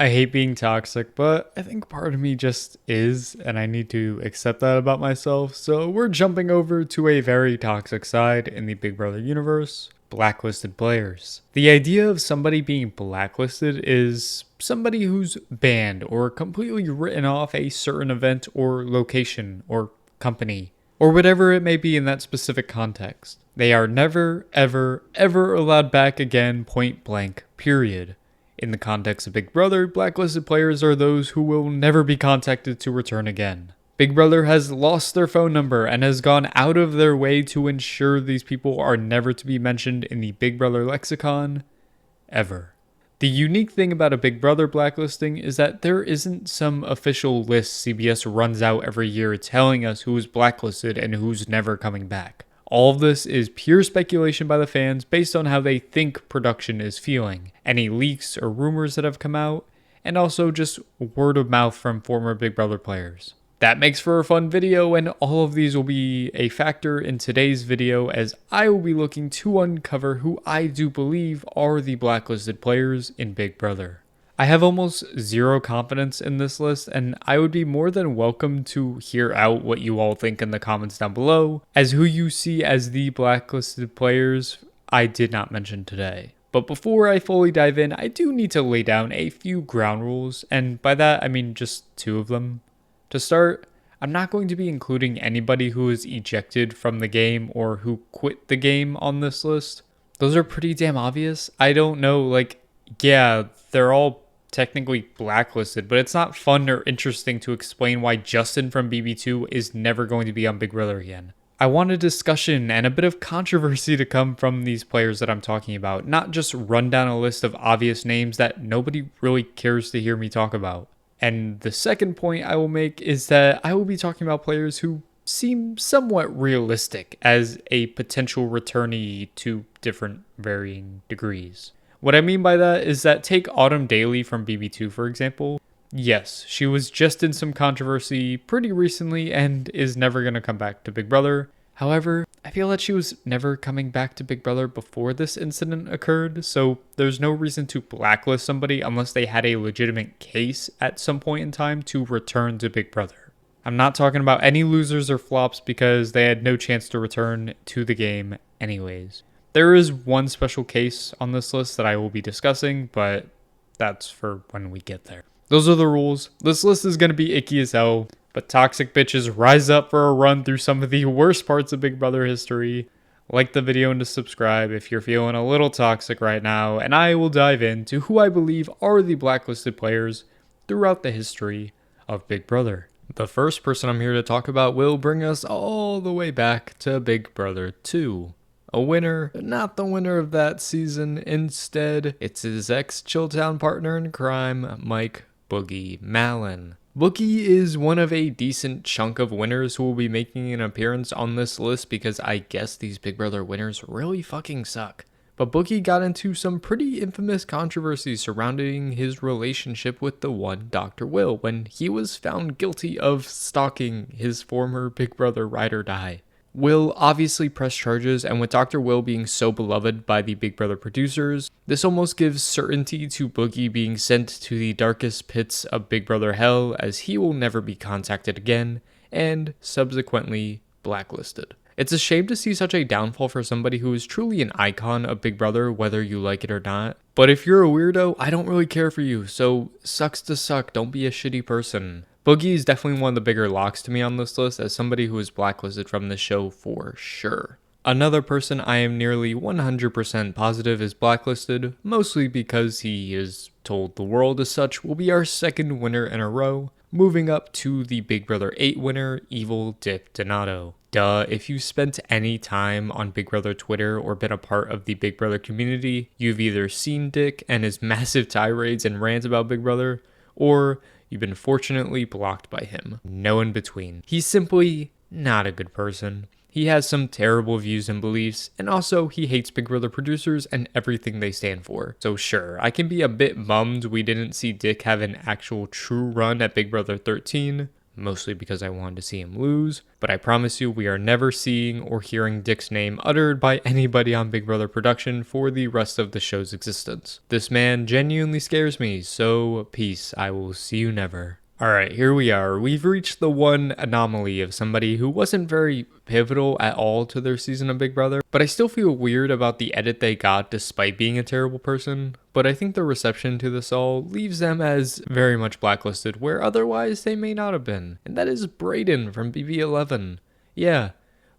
I hate being toxic, but I think part of me just is, and I need to accept that about myself. So we're jumping over to a very toxic side in the Big Brother universe: blacklisted players. The idea of somebody being blacklisted is somebody who's banned or completely written off a certain event or location or company, or whatever it may be in that specific context. They are never, ever, ever allowed back again, point blank, period. In the context of Big Brother, blacklisted players are those who will never be contacted to return again. Big Brother has lost their phone number and has gone out of their way to ensure these people are never to be mentioned in the Big Brother lexicon, ever. The unique thing about a Big Brother blacklisting is that there isn't some official list CBS runs out every year telling us who's blacklisted and who's never coming back. All of this is pure speculation by the fans based on how they think production is feeling, any leaks or rumors that have come out, and also just word of mouth from former Big Brother players. That makes for a fun video, and all of these will be a factor in today's video, as I will be looking to uncover who I do believe are the blacklisted players in Big Brother. I have almost zero confidence in this list, and I would be more than welcome to hear out what you all think in the comments down below, as who you see as the blacklisted players I did not mention today. But before I fully dive in, I do need to lay down a few ground rules, and by that I mean just 2 of them. To start, I'm not going to be including anybody who is ejected from the game or who quit the game on this list. Those are pretty damn obvious. I don't know, yeah, they're all technically blacklisted, but it's not fun or interesting to explain why Justin from BB2 is never going to be on Big Brother again. I want a discussion and a bit of controversy to come from these players that I'm talking about, not just run down a list of obvious names that nobody really cares to hear me talk about. And the second point I will make is that I will be talking about players who seem somewhat realistic as a potential returnee to different varying degrees. What I mean by that is that take Autumn Daly from BB2 for example. Yes, she was just in some controversy pretty recently and is never going to come back to Big Brother. However, I feel that she was never coming back to Big Brother before this incident occurred, so there's no reason to blacklist somebody unless they had a legitimate case at some point in time to return to Big Brother. I'm not talking about any losers or flops because they had no chance to return to the game anyways. There is one special case on this list that I will be discussing, but that's for when we get there. Those are the rules. This list is going to be icky as hell, but toxic bitches rise up for a run through some of the worst parts of Big Brother history. Like the video and to subscribe if you're feeling a little toxic right now, and I will dive into who I believe are the blacklisted players throughout the history of Big Brother. The first person I'm here to talk about will bring us all the way back to Big Brother 2. A winner, but not the winner of that season. Instead, it's his ex-Chilltown partner in crime, Mike Boogie Mallon. Boogie is one of a decent chunk of winners who will be making an appearance on this list because I guess these Big Brother winners really fucking suck. But Boogie got into some pretty infamous controversy surrounding his relationship with the one Dr. Will when he was found guilty of stalking his former Big Brother ride or die. Will obviously pressed charges, and with Dr. Will being so beloved by the Big Brother producers, this almost gives certainty to Boogie being sent to the darkest pits of Big Brother hell, as he will never be contacted again, and subsequently blacklisted. It's a shame to see such a downfall for somebody who is truly an icon of Big Brother, whether you like it or not. But if you're a weirdo, I don't really care for you, so sucks to suck, don't be a shitty person. Boogie is definitely one of the bigger locks to me on this list as somebody who is blacklisted from the show for sure. Another person I am nearly 100% positive is blacklisted, mostly because he is told the world as such, will be our second winner in a row, moving up to the Big Brother 8 winner, Evil Dick Donato. Duh, if you spent any time on Big Brother Twitter or been a part of the Big Brother community, you've either seen Dick and his massive tirades and rants about Big Brother, or you've been fortunately blocked by him. No in between. He's simply not a good person. He has some terrible views and beliefs, and also he hates Big Brother producers and everything they stand for. So sure, I can be a bit bummed we didn't see Dick have an actual true run at Big Brother 13, mostly because I wanted to see him lose, but I promise you we are never seeing or hearing Dick's name uttered by anybody on Big Brother production for the rest of the show's existence. This man genuinely scares me, so peace, I will see you never. Alright, here we are. We've reached the one anomaly of somebody who wasn't very pivotal at all to their season of Big Brother, but I still feel weird about the edit they got despite being a terrible person. But I think the reception to this all leaves them as very much blacklisted, where otherwise they may not have been. And that is Braden from BB11. Yeah,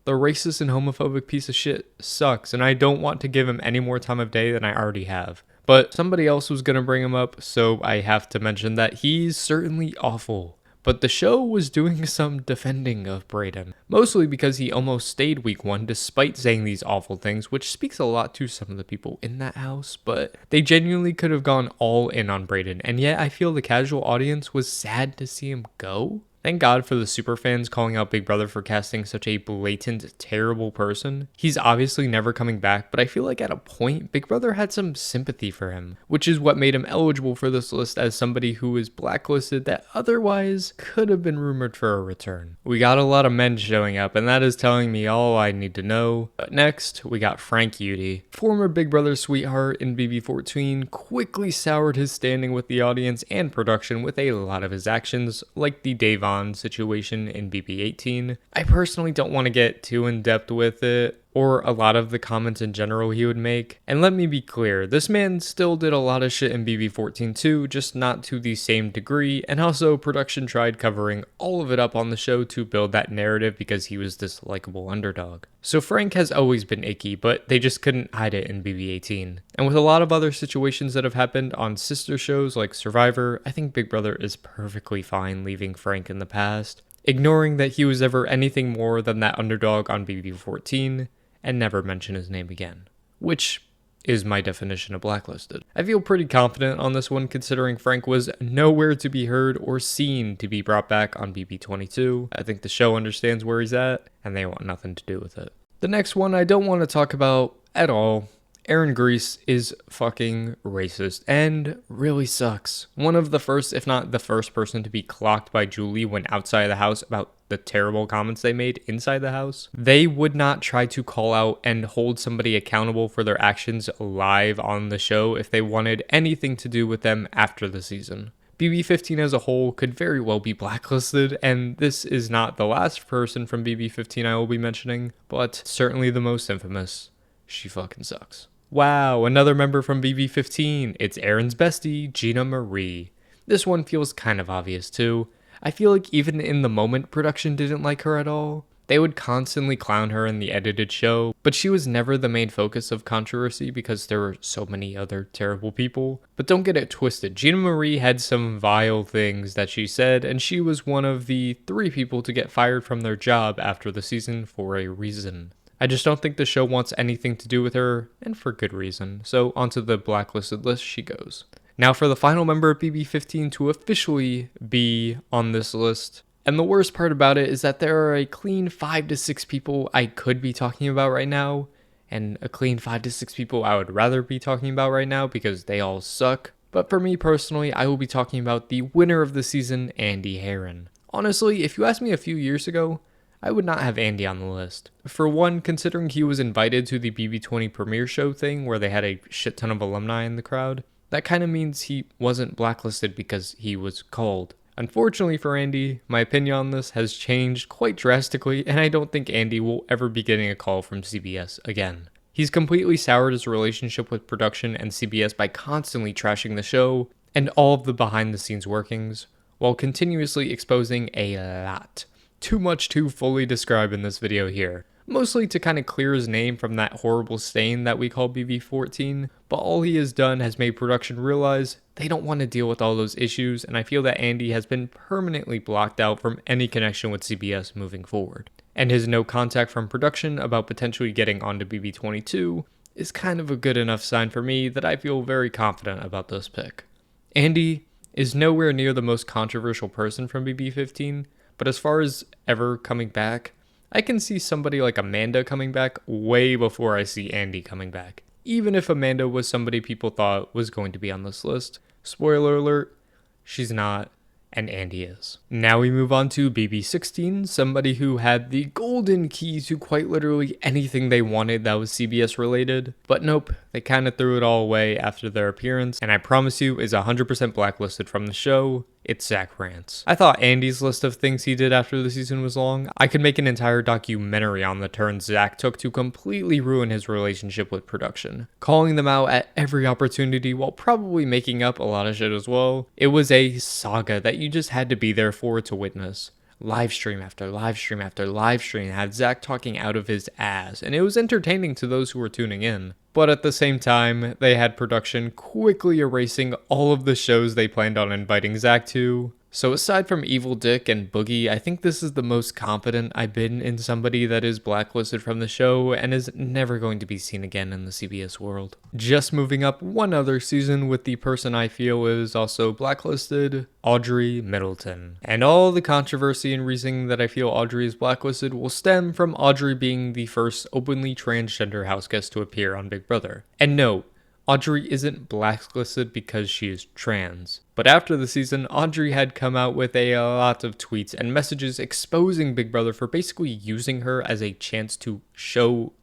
the racist and homophobic piece of shit sucks, and I don't want to give him any more time of day than I already have. But somebody else was going to bring him up, so I have to mention that he's certainly awful. But the show was doing some defending of Braden, mostly because he almost stayed week 1 despite saying these awful things, which speaks a lot to some of the people in that house, but they genuinely could have gone all in on Braden, and yet I feel the casual audience was sad to see him go. Thank God for the superfans calling out Big Brother for casting such a blatant, terrible person. He's obviously never coming back, but I feel like at a point, Big Brother had some sympathy for him, which is what made him eligible for this list as somebody who is blacklisted that otherwise could have been rumored for a return. We got a lot of men showing up, and that is telling me all I need to know. But next, we got Frank Udy. Former Big Brother sweetheart in BB14 quickly soured his standing with the audience and production with a lot of his actions, like the Davon situation in BB18. I personally don't want to get too in depth with it, or a lot of the comments in general he would make. And let me be clear, this man still did a lot of shit in BB14 too, just not to the same degree, and also production tried covering all of it up on the show to build that narrative because he was this likable underdog. So Frank has always been icky, but they just couldn't hide it in BB18. And with a lot of other situations that have happened on sister shows like Survivor, I think Big Brother is perfectly fine leaving Frank in the past, ignoring that he was ever anything more than that underdog on BB14, and never mention his name again, which is my definition of blacklisted. I feel pretty confident on this one considering Frank was nowhere to be heard or seen to be brought back on BB22. I think the show understands where he's at, and they want nothing to do with it. The next one I don't want to talk about at all. Aaron Grease is fucking racist and really sucks. One of the first, if not the first person to be clocked by Julie when outside the house about the terrible comments they made inside the house. They would not try to call out and hold somebody accountable for their actions live on the show if they wanted anything to do with them after the season. BB15 as a whole could very well be blacklisted, and this is not the last person from BB15 I will be mentioning, but certainly the most infamous. She fucking sucks. Wow, another member from BB15. It's Aaron's bestie, GinaMarie. This one feels kind of obvious too. I feel like even in the moment, production didn't like her at all. They would constantly clown her in the edited show, but she was never the main focus of controversy because there were so many other terrible people. But don't get it twisted, GinaMarie had some vile things that she said, and she was one of the 3 people to get fired from their job after the season for a reason. I just don't think the show wants anything to do with her, and for good reason. So onto the blacklisted list she goes. Now for the final member of BB15 to officially be on this list. And the worst part about it is that there are a clean 5 to 6 people I could be talking about right now, and a clean 5 to 6 people I would rather be talking about right now because they all suck. But for me personally, I will be talking about the winner of the season, Andy Heron. Honestly, if you asked me a few years ago, I would not have Andy on the list. For one, considering he was invited to the BB20 premiere show thing where they had a shit ton of alumni in the crowd, that kind of means he wasn't blacklisted because he was called. Unfortunately for Andy, my opinion on this has changed quite drastically, and I don't think Andy will ever be getting a call from CBS again. He's completely soured his relationship with production and CBS by constantly trashing the show and all of the behind the scenes workings, while continuously exposing a lot. Too much to fully describe in this video here. Mostly to kind of clear his name from that horrible stain that we call BB14, but all he has done has made production realize they don't want to deal with all those issues, and I feel that Andy has been permanently blocked out from any connection with CBS moving forward. And his no contact from production about potentially getting onto BB22 is kind of a good enough sign for me that I feel very confident about this pick. Andy is nowhere near the most controversial person from BB15, but as far as ever coming back, I can see somebody like Amanda coming back way before I see Andy coming back. Even if Amanda was somebody people thought was going to be on this list. Spoiler alert, she's not. and Andy is. Now we move on to BB16, somebody who had the golden key to quite literally anything they wanted that was CBS related. But nope, they kind of threw it all away after their appearance, and I promise you is 100% blacklisted from the show. It's Zack Rant. I thought Andy's list of things he did after the season was long. I could make an entire documentary on the turns Zack took to completely ruin his relationship with production, calling them out at every opportunity while probably making up a lot of shit as well. It was a saga that you just had to be there for to witness. Live stream after live stream after live stream had Zack talking out of his ass, and it was entertaining to those who were tuning in. But at the same time, they had production quickly erasing all of the shows they planned on inviting Zack to. So aside from Evil Dick and Boogie, I think this is the most confident I've been in somebody that is blacklisted from the show and is never going to be seen again in the CBS world. Just moving up one other season with the person I feel is also blacklisted, Audrey Middleton. And all the controversy and reasoning that I feel Audrey is blacklisted will stem from Audrey being the first openly transgender houseguest to appear on Big Brother. And no, Audrey isn't blacklisted because she is trans. But after the season, Audrey had come out with a lot of tweets and messages exposing Big Brother for basically using her as a chance to show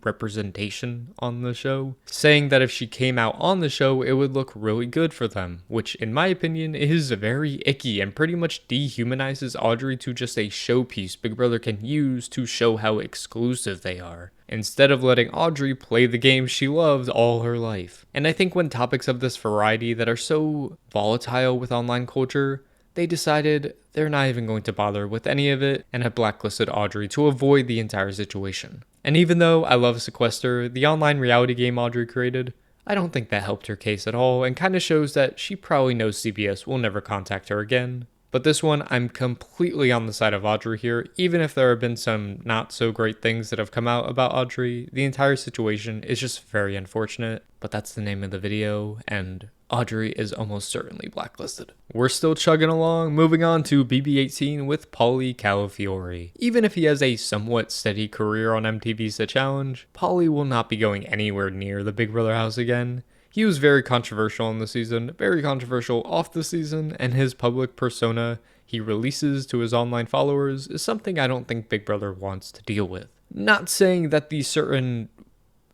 representation on the show, saying that if she came out on the show, it would look really good for them, which in my opinion is very icky and pretty much dehumanizes Audrey to just a showpiece Big Brother can use to show how exclusive they are, instead of letting Audrey play the game she loved all her life. And I think when topics of this variety that are so volatile with online culture, they decided they're not even going to bother with any of it and have blacklisted Audrey to avoid the entire situation. And even though I love Sequester, the online reality game Audrey created, I don't think that helped her case at all and kind of shows that she probably knows CBS will never contact her again. But this one, I'm completely on the side of Audrey here. Even if there have been some not so great things that have come out about Audrey, the entire situation is just very unfortunate. But that's the name of the video, and Audrey is almost certainly blacklisted. We're still chugging along, moving on to BB18 with Paulie Calafiore. Even if he has a somewhat steady career on MTV's The Challenge, Paulie will not be going anywhere near the Big Brother house again. He was very controversial in the season, very controversial off the season, and his public persona he releases to his online followers is something I don't think Big Brother wants to deal with. Not saying that the certain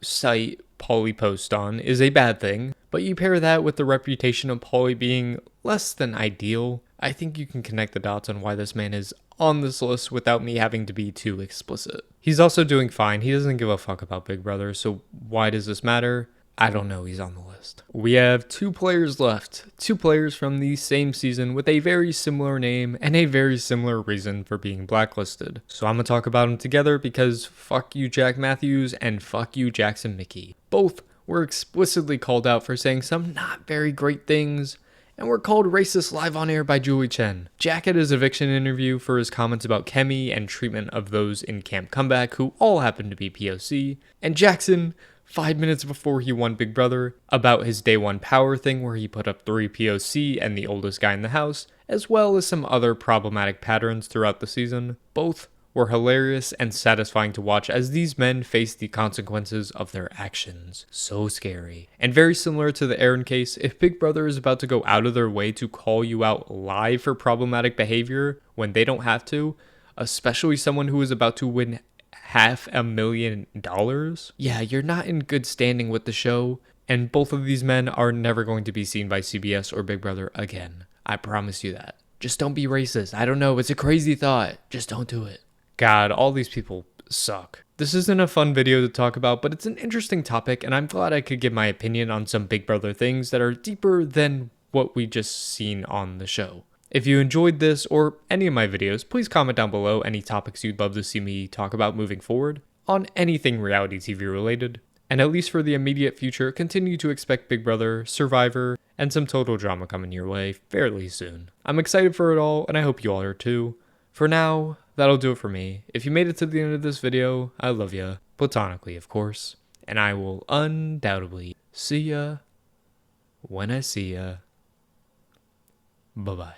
site Paulie posts on is a bad thing, but you pair that with the reputation of Paulie being less than ideal, I think you can connect the dots on why this man is on this list without me having to be too explicit. He's also doing fine. He doesn't give a fuck about Big Brother, so why does this matter? I don't know, he's on the list. We have 2 players left. 2 players from the same season with a very similar name and a very similar reason for being blacklisted. So I'm gonna talk about them together because fuck you Jack Matthews and fuck you Jackson Mickey. Both were explicitly called out for saying some not very great things and were called racist live on air by Julie Chen. Jack had his eviction interview for his comments about Kemi and treatment of those in Camp Comeback who all happen to be POC, and Jackson 5 minutes before he won Big Brother about his day one power thing where he put up 3 POC and the oldest guy in the house, as well as some other problematic patterns throughout the season. Both were hilarious and satisfying to watch as these men face the consequences of their actions. So scary. And very similar to the Heron case, if Big Brother is about to go out of their way to call you out live for problematic behavior when they don't have to, especially someone who is about to win $500,000, yeah, you're not in good standing with the show, and both of these men are never going to be seen by CBS or Big Brother again. I promise you that. Just don't be racist. I don't know, it's a crazy thought. Just don't do it. God, all these people suck. This isn't a fun video to talk about, but it's an interesting topic, and I'm glad I could give my opinion on some Big Brother things that are deeper than what we just seen on the show. If you enjoyed this or any of my videos, please comment down below any topics you'd love to see me talk about moving forward on anything reality TV related. And at least for the immediate future, continue to expect Big Brother, Survivor, and some total drama coming your way fairly soon. I'm excited for it all, and I hope you all are too. For now, that'll do it for me. If you made it to the end of this video, I love ya. Platonically, of course. And I will undoubtedly see ya when I see ya. Bye-bye.